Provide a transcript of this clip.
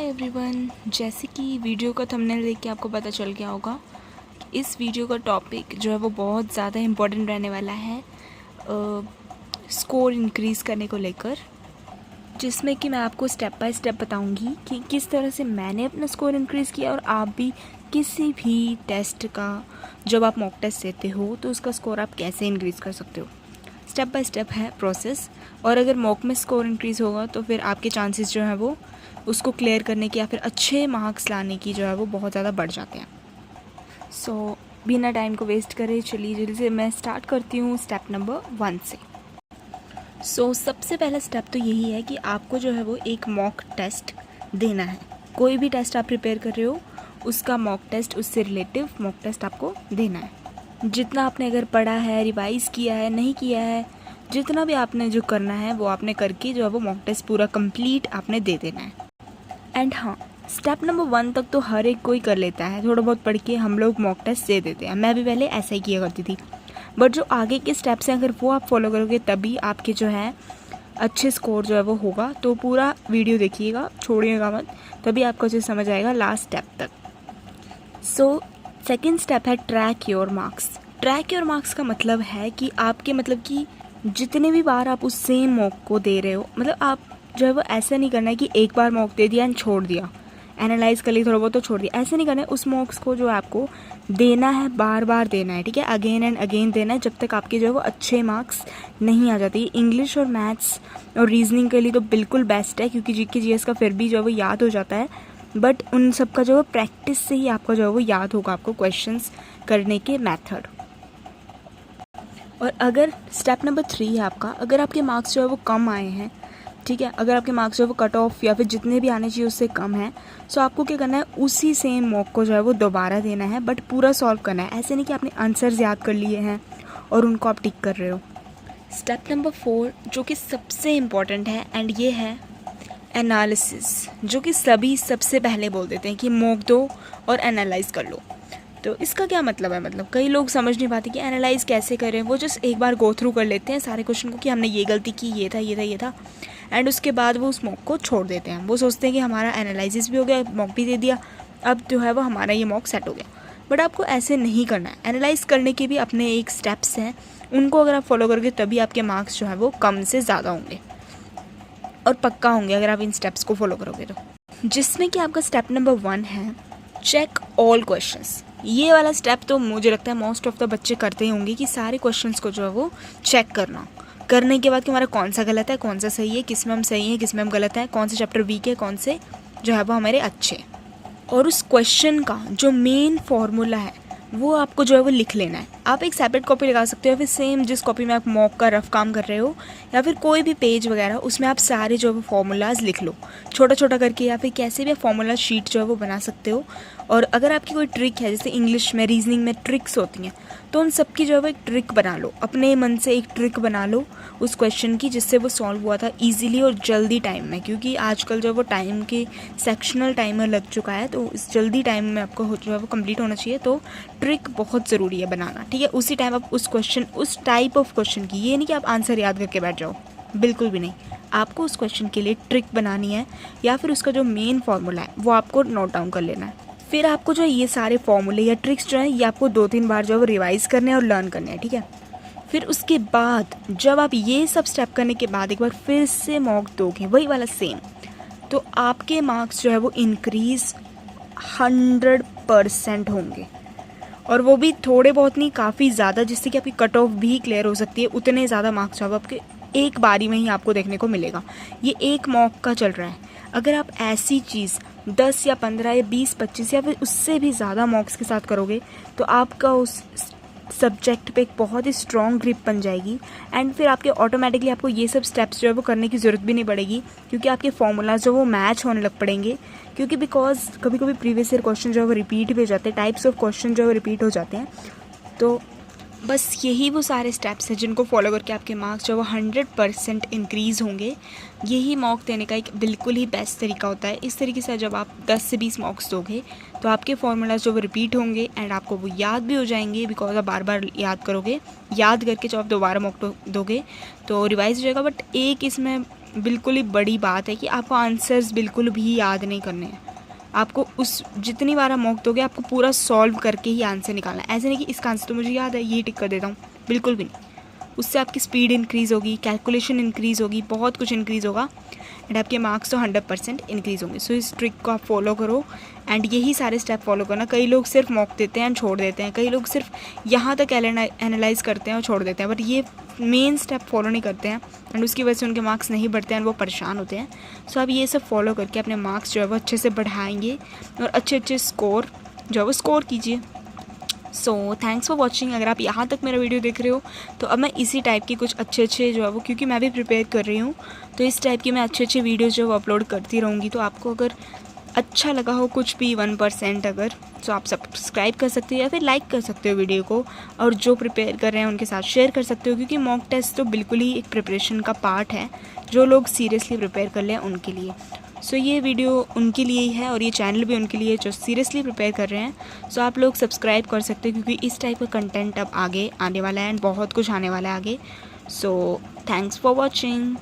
Everyone, जैसे कि video का थंबनेल देख के आपको पता चल गया होगा कि इस वीडियो का टॉपिक जो है वो बहुत ज़्यादा इम्पोर्टेंट रहने वाला है स्कोर इंक्रीज़ करने को लेकर, जिसमें कि मैं आपको स्टेप बाय स्टेप बताऊंगी कि किस तरह से मैंने अपना स्कोर इंक्रीज़ किया और आप भी किसी भी टेस्ट का जब आप मॉक टेस्ट देते हो तो उसका स्कोर आप कैसे इंक्रीज़ कर सकते हो। स्टेप बाय स्टेप है प्रोसेस, और अगर मॉक में स्कोर इंक्रीज़ होगा तो फिर आपके चांसेस जो है वो उसको क्लियर करने की या फिर अच्छे मार्क्स लाने की जो है वो बहुत ज़्यादा बढ़ जाते हैं। सो बिना टाइम को वेस्ट करे चलिए जल्दी से मैं स्टार्ट करती हूँ स्टेप नंबर 1 से। सबसे पहला स्टेप तो यही है कि आपको जो है वो एक मॉक टेस्ट देना है। कोई भी टेस्ट आप प्रिपेयर कर रहे हो उसका मॉक टेस्ट, उससे रिलेटिव मॉक टेस्ट आपको देना है। जितना आपने अगर पढ़ा है, रिवाइज़ किया है, नहीं किया है, जितना भी आपने जो करना है वो आपने करके जो है वो मॉक टेस्ट पूरा कंप्लीट आपने दे देना है। एंड हाँ, स्टेप नंबर 1 तक तो हर एक कोई कर लेता है, थोड़ा बहुत पढ़ के हम लोग मॉक टेस्ट दे देते हैं। मैं भी पहले ऐसा ही किया करती थी, बट जो आगे के स्टेप्स हैं अगर वो आप फॉलो करोगे तभी आपके जो है अच्छे स्कोर जो है वो होगा। तो पूरा वीडियो देखिएगा, छोड़िएगा मत, तभी आपको जो समझ आएगा लास्ट स्टेप तक। सेकेंड स्टेप है track your marks. Track your marks का मतलब है कि आपके कि जितने भी बार आप उस सेम मॉक को दे रहे हो, मतलब आप जो है वो ऐसा नहीं करना है कि एक बार मॉक दे दिया एंड छोड़ दिया, एनालाइज कर ली थोड़ा बहुत तो छोड़ दिया, ऐसे नहीं करना है। उस मॉक्स को जो है आपको देना है, बार बार देना है, ठीक है, अगेन एंड अगेन देना है जब तक आपके जो है वो अच्छे मार्क्स नहीं आ जाते। इंग्लिश और मैथ्स और रीजनिंग के लिए तो बिल्कुल बेस्ट है, क्योंकि जीके जीएस का फिर भी जो है वो याद हो जाता है, बट उन सब का जो है प्रैक्टिस से ही आपका जो है वो याद होगा, आपको क्वेश्चंस करने के मेथड। और अगर स्टेप नंबर 3 है आपका, अगर आपके मार्क्स जो है वो कम आए हैं, ठीक है, अगर आपके मार्क्स जो है वो कट ऑफ या फिर जितने भी आने चाहिए उससे कम है, सो आपको क्या करना है, उसी सेम मॉक को जो है वो दोबारा देना है, बट पूरा सॉल्व करना है। ऐसे नहीं कि आपने आंसर्स याद कर लिए हैं और उनको आप टिक कर रहे हो। स्टेप नंबर 4 जो कि सबसे इम्पॉर्टेंट है, एंड ये है एनालिसिस, जो कि सभी सबसे पहले बोल देते हैं कि मॉक दो और एनालाइज कर लो। तो इसका क्या मतलब है, कई लोग समझ नहीं पाते कि एनालाइज कैसे करें। वो जस्ट एक बार गो थ्रू कर लेते हैं सारे क्वेश्चन को कि हमने ये गलती की, ये था, ये था, ये था, एंड उसके बाद वो उस मॉक को छोड़ देते हैं। वो सोचते हैं कि हमारा एनालिसिस भी हो गया, मॉक भी दे दिया, अब जो है वो हमारा ये मॉक सेट हो गया। बट आपको ऐसे नहीं करना है। एनालाइज करने के भी अपने एक स्टेप्स हैं, उनको अगर आप फॉलो करोगे तभी आपके मार्क्स जो है वो कम से ज़्यादा होंगे और पक्का होंगे अगर आप इन स्टेप्स को फॉलो करोगे तो। जिसमें कि आपका स्टेप नंबर 1 है चेक ऑल क्वेश्चंस। ये वाला स्टेप तो मुझे लगता है मोस्ट ऑफ द बच्चे करते ही होंगे कि सारे क्वेश्चंस को जो है वो चेक करने के बाद कि हमारा कौन सा गलत है, कौन सा सही है, किस में हम सही है, किस में हम गलत है, कौन से चैप्टर वीक है, कौन से जो है वो हमारे अच्छे। और उस क्वेश्चन का जो मेन फॉर्मूला है वो आपको जो है वो लिख लेना है। आप एक सेपरेट कॉपी लगा सकते हो, या फिर सेम जिस कॉपी में आप मॉक का रफ काम कर रहे हो, या फिर कोई भी पेज वगैरह, उसमें आप सारे जो है वो फॉर्मूलाज लिख लो छोटा छोटा करके, या फिर कैसे भी आप फॉर्मूला शीट जो है वो बना सकते हो। और अगर आपकी कोई ट्रिक है, जैसे इंग्लिश में, रीजनिंग में ट्रिक्स होती हैं, तो उन सब की जो है वो एक ट्रिक बना लो, अपने मन से एक ट्रिक बना लो उस क्वेश्चन की जिससे वो सॉल्व हुआ था ईजिली और जल्दी टाइम में। क्योंकि आजकल जो है वो टाइम के सेक्शनल टाइमर लग चुका है, तो इस जल्दी टाइम में आपको जो है वो कंप्लीट होना चाहिए। तो ट्रिक बहुत ज़रूरी है बनाना, ठीक है। उसी टाइम आप उस क्वेश्चन, उस टाइप ऑफ क्वेश्चन की, ये नहीं कि आप आंसर याद करके बैठ जाओ, बिल्कुल भी नहीं। आपको उस क्वेश्चन के लिए ट्रिक बनानी है, या फिर उसका जो मेन फॉर्मूला है वो आपको नोट डाउन कर लेना है। फिर आपको जो है ये सारे फॉर्मूले या ट्रिक्स जो है ये आपको 2-3 बार जो है वो रिवाइज़ करने हैं और लर्न करने हैं, ठीक है। फिर उसके बाद जब आप ये सब स्टेप करने के बाद एक बार फिर से मॉक दोगे वही वाला सेम, तो आपके मार्क्स जो है वो इंक्रीज़ 100% होंगे, और वो भी थोड़े बहुत नहीं, काफ़ी ज़्यादा, जिससे कि आपकी कट ऑफ भी क्लियर हो सकती है। उतने ज़्यादा मार्क्स जो है आपके एक बारी में ही आपको देखने को मिलेगा। ये एक मॉक का चल रहा है। अगर आप ऐसी चीज़ 10 या 15 या 20, 25 या फिर उससे भी ज़्यादा मॉक्स के साथ करोगे तो आपका उस सब्जेक्ट पे एक बहुत ही स्ट्रॉन्ग ग्रिप बन जाएगी, एंड फिर आपके ऑटोमेटिकली आपको ये सब स्टेप्स जो है वो करने की ज़रूरत भी नहीं पड़ेगी, क्योंकि आपके फॉर्मूलाज जो वो मैच होने लग पड़ेंगे। क्योंकि बिकॉज कभी कभी प्रीवियस ईयर क्वेश्चन जो है वो रिपीट भी हो जाते हैं, टाइप्स ऑफ क्वेश्चन जो है वो रिपीट हो जाते हैं। तो बस यही वो सारे स्टेप्स हैं जिनको फॉलो करके आपके मार्क्स जो है वो 100% इंक्रीज़ होंगे। यही मॉक देने का एक बिल्कुल ही बेस्ट तरीका होता है। इस तरीके से जब आप 10 से 20 मॉक्स दोगे तो आपके फॉर्मूलाज जो वो रिपीट होंगे, एंड आपको वो याद भी हो जाएंगे, बिकॉज आप बार बार याद करोगे। याद करके जब आप दोबारा मॉक दोगे तो रिवाइज हो जाएगा। बट एक इसमें बिल्कुल ही बड़ी बात है कि आपको आंसर्स बिल्कुल भी याद नहीं करने हैं। आपको उस जितनी बार आप मॉक दोगे आपको पूरा सॉल्व करके ही आंसर निकालना है। ऐसे नहीं कि इसका आंसर तो मुझे याद है, ये टिक कर देता हूँ, बिल्कुल भी नहीं। उससे आपकी स्पीड इंक्रीज़ होगी, कैलकुलेशन इंक्रीज़ होगी, बहुत कुछ इंक्रीज़ होगा एंड आपके मार्क्स तो 100% इंक्रीज़ होंगे। सो इस ट्रिक को आप फॉलो करो एंड यही सारे स्टेप फॉलो करना। कई लोग सिर्फ मॉक देते हैं एंड छोड़ देते हैं, कई लोग सिर्फ यहाँ तक एनालाइज करते हैं और छोड़ देते हैं, बट ये मेन स्टेप फॉलो नहीं करते हैं एंड उसकी वजह से उनके मार्क्स नहीं बढ़ते हैं, वो परेशान होते हैं। सो आप ये सब फॉलो करके अपने मार्क्स जो है वो अच्छे से बढ़ाएंगे और अच्छे स्कोर जो है वो स्कोर कीजिए। So thanks for watching. अगर आप यहाँ तक मेरा वीडियो देख रहे हो तो अब मैं इसी टाइप की कुछ अच्छे जो है वो, क्योंकि मैं भी प्रिपेयर कर रही हूँ, तो इस टाइप की मैं अच्छे वीडियोज़ जो है वो अपलोड करती रहूँगी। तो आपको अगर अच्छा लगा हो कुछ भी 1% अगर, तो आप सब्सक्राइब कर सकते हो या फिर लाइक कर सकते हो वीडियो को, और जो प्रिपेयर कर रहे हैं उनके साथ शेयर कर सकते हो, क्योंकि मॉक टेस्ट तो बिल्कुल ही एक प्रिपरेशन का पार्ट है। जो लोग सीरियसली प्रिपेयर कर लें उनके लिए। सो ये वीडियो उनके लिए ही है और ये चैनल भी उनके लिए जो सीरियसली प्रिपेयर कर रहे हैं। सो आप लोग सब्सक्राइब कर सकते हो, क्योंकि इस टाइप का कंटेंट अब आगे आने वाला है एंड बहुत कुछ आने वाला है आगे। So thanks for watching.